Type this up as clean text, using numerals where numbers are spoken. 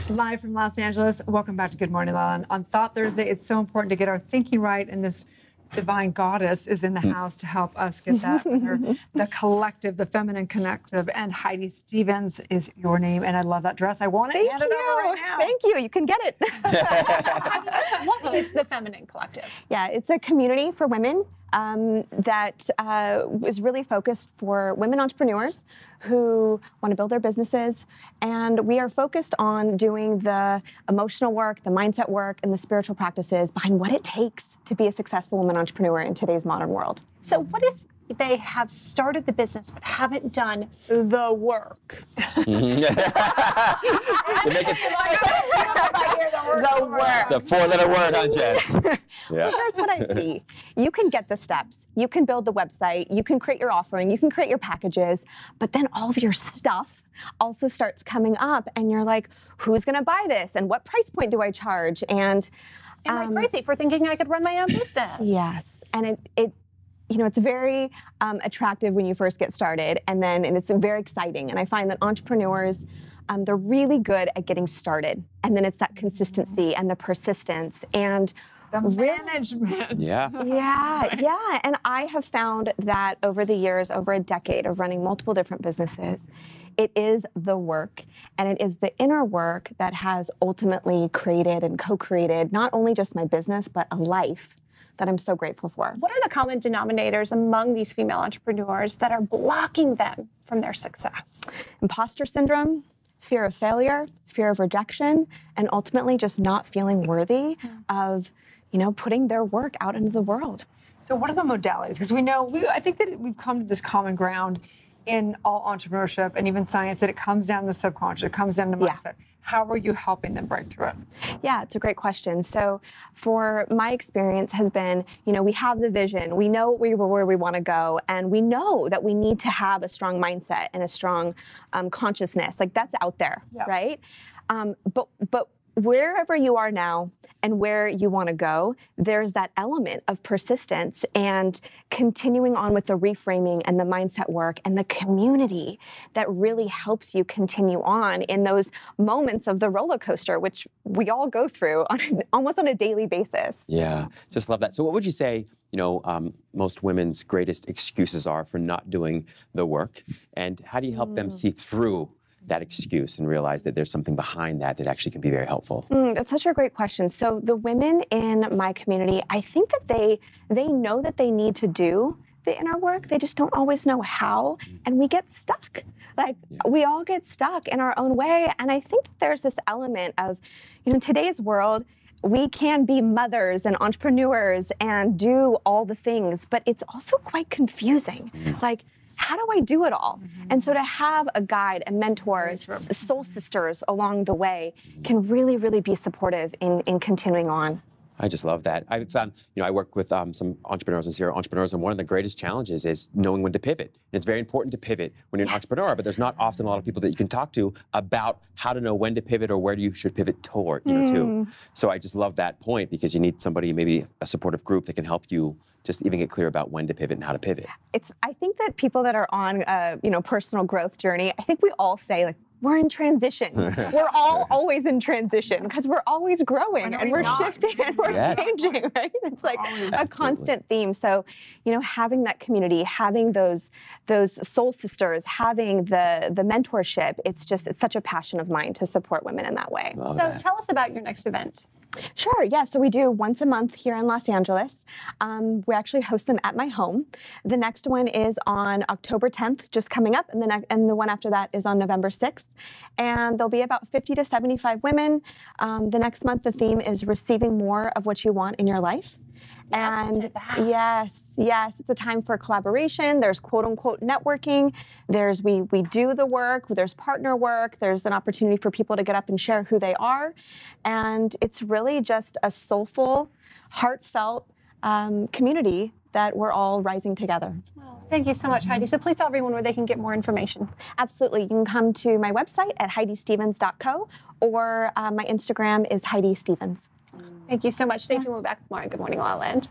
Live from Los Angeles. Welcome back to Good Morning, LaLa. On Thought Thursday, it's so important to get our thinking right, and this divine goddess is in the house to help us get that. The collective, the feminine connective, and Heidi Stevens is your name, and I love that dress. I want to hand it over right now. Thank you. You can get it. What is the feminine collective? Yeah, it's a community for women that is really focused for women entrepreneurs who want to build their businesses. And we are focused on doing the emotional work, the mindset work, and the spiritual practices behind what it takes to be a successful woman entrepreneur in today's modern world. So what if they have started the business but haven't done the work? The work. It's a four-letter word, huh, Jess? Yeah. Well, here's what I see. You can get the steps. You can build the website. You can create your offering. You can create your packages. But then all of your stuff also starts coming up, and you're like, who's going to buy this? And what price point do I charge? And am I crazy for thinking I could run my own business? Yes. And it's very attractive when you first get started, and it's very exciting. And I find that entrepreneurs, they're really good at getting started. And then it's that consistency and the persistence and the management. Yeah. Yeah. And I have found that over the years, over a decade of running multiple different businesses, it is the work, and it is the inner work that has ultimately created and co-created not only just my business, but a life that I'm so grateful for. What are the common denominators among these female entrepreneurs that are blocking them from their success? Imposter syndrome, fear of failure, fear of rejection, and ultimately just not feeling worthy of, putting their work out into the world. So what are the modalities? Because I think that we've come to this common ground in all entrepreneurship and even science that it comes down to the subconscious, it comes down to mindset. Yeah. How are you helping them break through it? Yeah, it's a great question. So for my experience has been, we have the vision, we know where we want to go, and we know that we need to have a strong mindset and a strong consciousness. Like that's out there, right? But wherever you are now and where you want to go, there's that element of persistence and continuing on with the reframing and the mindset work and the community that really helps you continue on in those moments of the roller coaster, which we all go through almost on a daily basis. Yeah, just love that. So what would you say, most women's greatest excuses are for not doing the work? And how do you help them see through that excuse and realize that there's something behind that actually can be very helpful? That's such a great question. So the women in my community, I think that they know that they need to do the inner work. They just don't always know how. And we get stuck. We all get stuck in our own way. And I think that there's this element of, in today's world, we can be mothers and entrepreneurs and do all the things, but it's also quite confusing. How do I do it all? And so to have a guide, a mentor, soul sisters along the way can really, really be supportive in continuing on. I just love that. I found, I work with some entrepreneurs and serial entrepreneurs, and one of the greatest challenges is knowing when to pivot. And it's very important to pivot when you're an entrepreneur, but there's not often a lot of people that you can talk to about how to know when to pivot or where you should pivot toward, to. So I just love that point, because you need somebody, maybe a supportive group that can help you just even get clear about when to pivot and how to pivot. I think that people that are on a, personal growth journey, I think we all say, we're in transition. We're all always in transition because we're always growing and we're shifting and we're changing, right? It's like a constant theme. So, having that community, having those soul sisters, having the mentorship, it's such a passion of mine to support women in that way. Tell us about your next event. Sure, yeah. So we do once a month here in Los Angeles. We actually host them at my home. The next one is on October 10th, just coming up, and the one after that is on November 6th. And there'll be about 50 to 75 women. The next month, the theme is receiving more of what you want in your life. Yes, it's a time for collaboration. There's quote unquote networking. There's we do the work. There's partner work. There's an opportunity for people to get up and share who they are. And it's really just a soulful, heartfelt community that we're all rising together. Thank you so much, Heidi. So please tell everyone where they can get more information. Absolutely. You can come to my website at heidistevens.co, or my Instagram is Heidi Stevens. Thank you so much. Stay tuned. We'll be back tomorrow. Good morning, LaLa.